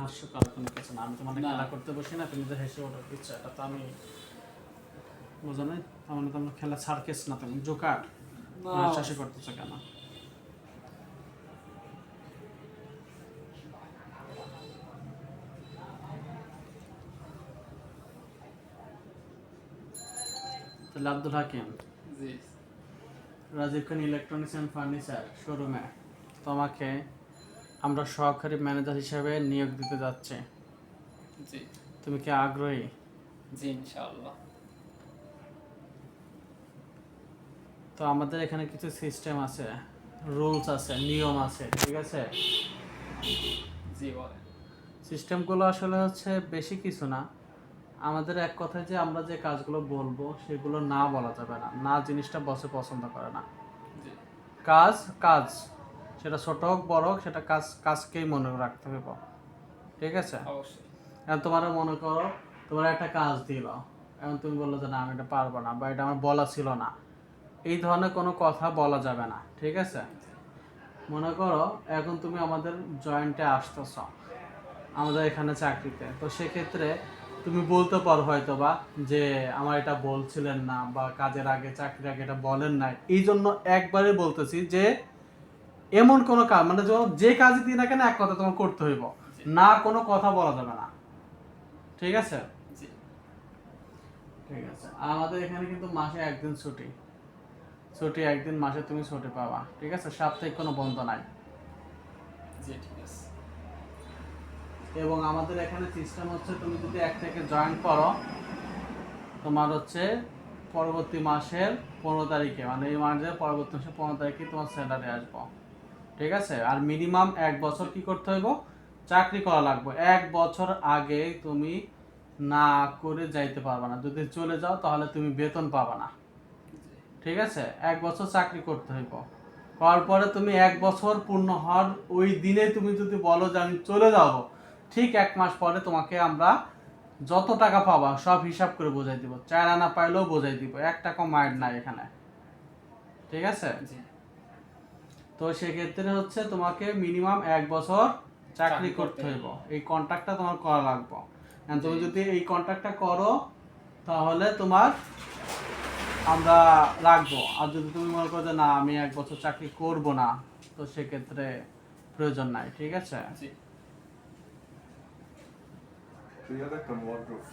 হাস্য কাল্পনিক কিছু না। আমি তোমাদের খেলা করতে বসি না, তুমি যে হেসে ওঠো ইচ্ছা, এটা তো আমি বুঝো না। আমার তোমরা খেলা সার্কেস না, তুমি জোকার হাসাহাসি করতেছো কেন? তাহলে আব্দুল হাকিম, জি রাজীব খান ইলেকট্রনিক্স অ্যান্ড ফার্নিচার শোরুমে তোমাকে আমরা সহকারী ম্যানেজার হিসেবে নিয়োগ দিতে যাচ্ছি। জি তুমি কি আগ্রহী? জি ইনশাআল্লাহ। তো আমাদের এখানে কিছু সিস্টেম আছে, রুলস আছে, নিয়ম আছে, ঠিক আছে? জি বলেন। সিস্টেমগুলো আসলে হচ্ছে বেশি কিছু না। আমাদের এক কথায় যে আমরা যে কাজগুলো বলবো সেগুলো না বলা যাবে না। না জিনিসটা বসে পছন্দ করে না। জি কাজ কাজ, সেটা ছোট হোক বড় হোক, সেটা কাজ কাজকেই মনে রাখতে হবে, ঠিক আছে? অবশ্যই। এখন তোমার মনে করো তোমার একটা কাজ দিল, এখন তুমি বললো যে না আমি এটা পারবো না, বা এটা আমার বলা ছিল না, এই ধরনের কোনো কথা বলা যাবে না, ঠিক আছে? মনে করো এখন তুমি আমাদের জয়েন্টে আসতেছ, আমাদের এখানে চাকরিতে, তো সেক্ষেত্রে তুমি বলতে পারো হয়তো বা যে আমার এটা বলছিলেন না, বা কাজের আগে চাকরির আগে এটা বলেন নাই। এই জন্য একবারে বলতেছি যে এমন কোনো কাজ মানে যে কাজই দিই না কেন এক কথা তোমার করতে হইব, না কোনো কথা বলা যাবে না, ঠিক আছে? জি ঠিক আছে। আর আমাদের এখানে কিন্তু মাসে একদিন ছুটি, ছুটি একদিন মাসে তুমি ছুটি পাবা, ঠিক আছে? সাপ্তাহিক কোনো বন্ধ নাই। জি ঠিক আছে। এবং আমাদের এখানে সিস্টেম হচ্ছে তুমি যদি 1 থেকে জয়েন করো, তোমার হচ্ছে পরবর্তী মাসের 15 তারিখে, মানে এই মাসের পরবর্তী মাসের 15 তারিখে তোমার স্যালারি আসবো, ঠিক আছে? আর মিনিমাম 1 বছর কি করতে হইব? চাকরি করা লাগবে। 1 বছর আগে তুমি না করে যাইতে পারবে না। যদি চলে যাও তাহলে তুমি বেতন পাবে না, ঠিক আছে? 1 বছর চাকরি করতে হইব। করার পরে তুমি 1 বছর পূর্ণ হওয়ার ওই দিনে তুমি যদি বলো যে আমি চলে যাব, ঠিক 1 মাস পরে তোমাকে আমরা যত টাকা পাবা সব হিসাব করে বোঝাই দিব। 4 আনা পাইলেও বোঝাই দিব, 1 টাকা মাইর নাই এখানে, ঠিক আছে? জি তো সেক্ষেত্রে হচ্ছে তোমাকে মিনিমাম 1 বছর চাকরি করতে হইব, এই কন্ট্রাক্টটা তোমার করা লাগবে। And তুমি যদি এই কন্ট্রাক্টটা করো তাহলে তোমার আমরা রাখবো। আর যদি তুমি মনে করো যে না আমি 1 বছর চাকরি করব না, তো সেক্ষেত্রে প্রয়োজন নাই, ঠিক আছে? জি। তুই একটা ওয়ার্ড্রোব